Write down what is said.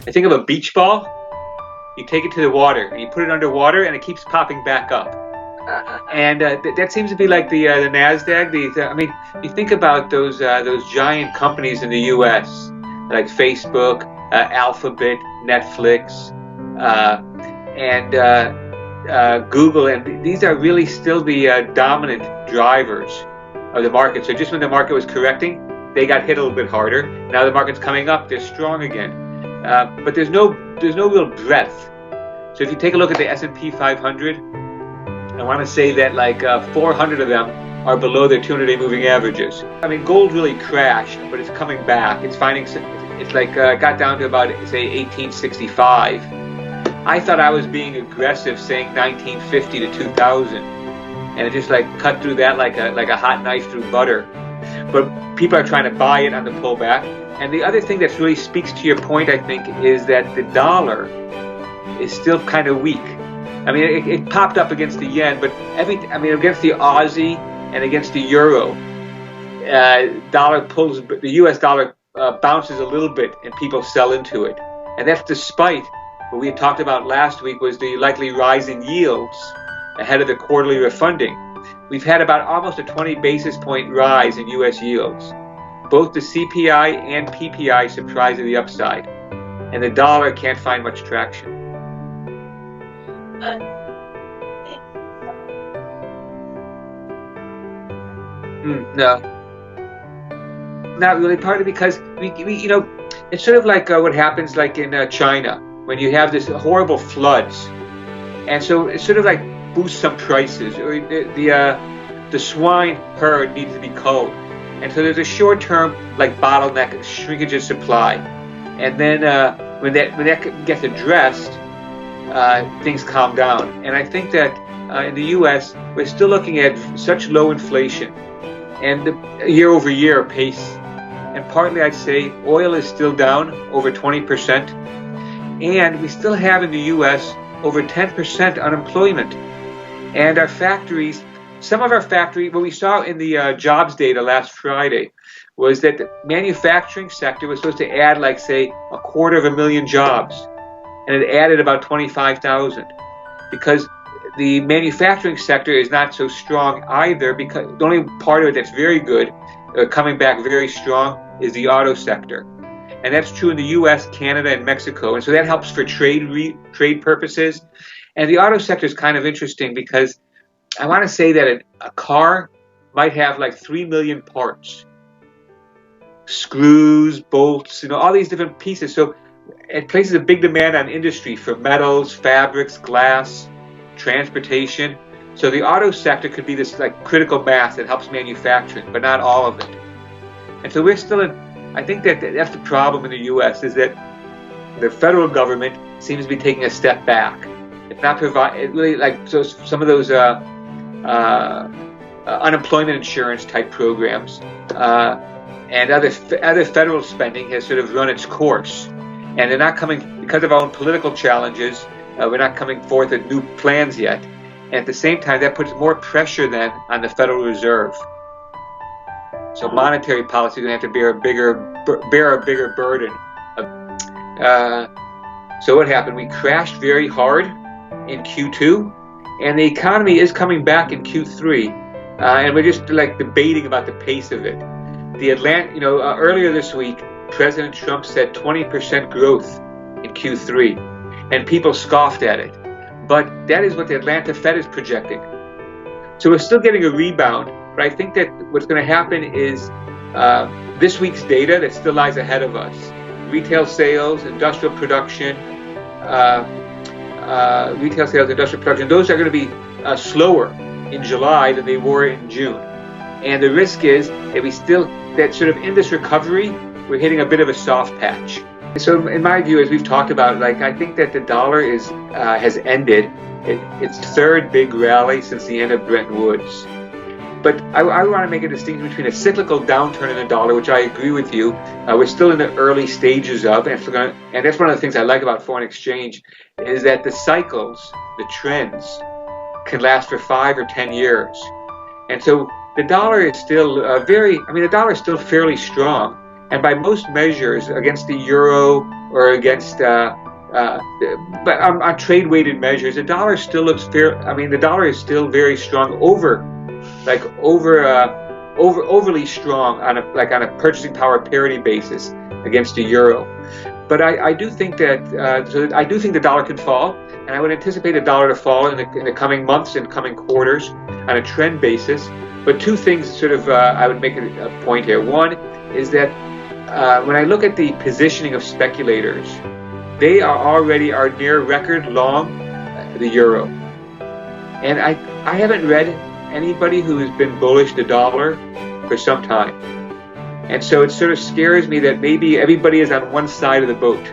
I think of a beach ball. You take it to the water and you put it underwater, and it keeps popping back up. And that seems to be like the Nasdaq. I mean, you think about those giant companies in the U.S. like Facebook, Alphabet, Netflix, and Google, and these are really still the dominant drivers of the market. So just when the market was correcting, they got hit a little bit harder. Now the market's coming up; they're strong again. But there's no real breadth. So if you take a look at the S&P 500, I want to say that like 400 of them are below their 200-day moving averages. I mean, gold really crashed, but it's coming back. It's like got down to about, say, 1865. I thought I was being aggressive saying 1950 to 2000, and it just like cut through that like a hot knife through butter. But people are trying to buy it on the pullback. And the other thing that really speaks to your point, I think, is that the dollar is still kind of weak. I mean, it popped up against the yen, but against the Aussie and against the euro, the U.S. dollar bounces a little bit, and people sell into it. And that's despite what we had talked about last week was the likely rising yields ahead of the quarterly refunding. We've had about almost a 20 basis point rise in U.S. yields. Both the CPI and PPI surprise to the upside, and the dollar can't find much traction. No, not really. Partly because we it's sort of like what happens like in China when you have this horrible floods, and so it sort of like boosts some prices. Or the swine herd needs to be culled, and so there's a short-term like bottleneck, shrinkage of supply, and then when that gets addressed, things calm down. And I think that in the U.S. we're still looking at such low inflation and the year-over-year pace. And partly I'd say oil is still down over 20%. And we still have in the U.S. over 10% unemployment. And our factories, what we saw in the jobs data last Friday was that the manufacturing sector was supposed to add like, say, 250,000 jobs. And it added about 25,000 because the manufacturing sector is not so strong either, because the only part of it that's very good, coming back very strong, is the auto sector. And that's true in the U.S., Canada, and Mexico. And so that helps for trade purposes. And the auto sector is kind of interesting because I want to say that a car might have like 3 million parts. Screws, bolts, all these different pieces. So it places a big demand on industry for metals, fabrics, glass, transportation. So the auto sector could be this like critical mass that helps manufacturing, but not all of it. And so we're still I think that's the problem in the U.S. is that the federal government seems to be taking a step back. It's not really like so some of those unemployment insurance type programs and other federal spending has sort of run its course. And they're not coming, because of our own political challenges, we're not coming forth with new plans yet. And at the same time, that puts more pressure then on the Federal Reserve. So monetary policy is going to have to bear a bigger burden. So what happened? We crashed very hard in Q2, and the economy is coming back in Q3. And we're just like debating about the pace of it. Earlier this week, President Trump said 20% growth in Q3, and people scoffed at it. But that is what the Atlanta Fed is projecting. So we're still getting a rebound, but I think that what's going to happen is this week's data that still lies ahead of us. Retail sales, industrial production, those are going to be slower in July than they were in June. And the risk is that sort of in this recovery, we're hitting a bit of a soft patch. So in my view, as we've talked about, I think that the dollar has ended its third big rally since the end of Bretton Woods. But I want to make a distinction between a cyclical downturn in the dollar, which I agree with you. We're still in the early stages of, and that's one of the things I like about foreign exchange, is that the cycles, the trends, can last for 5 or 10 years. And so the dollar is still the dollar is still fairly strong. And by most measures, against the euro or against, but on trade-weighted measures, the dollar still looks fair. I mean, the dollar is still very strong, overly strong on a purchasing power parity basis against the euro. But I do think that I do think the dollar can fall, and I would anticipate the dollar to fall in the coming months and coming quarters on a trend basis. But two things sort of I would make a point here. One is that when I look at the positioning of speculators, they are near record long the euro, and I haven't read anybody who has been bullish the dollar for some time. And so it sort of scares me that maybe everybody is on one side of the boat.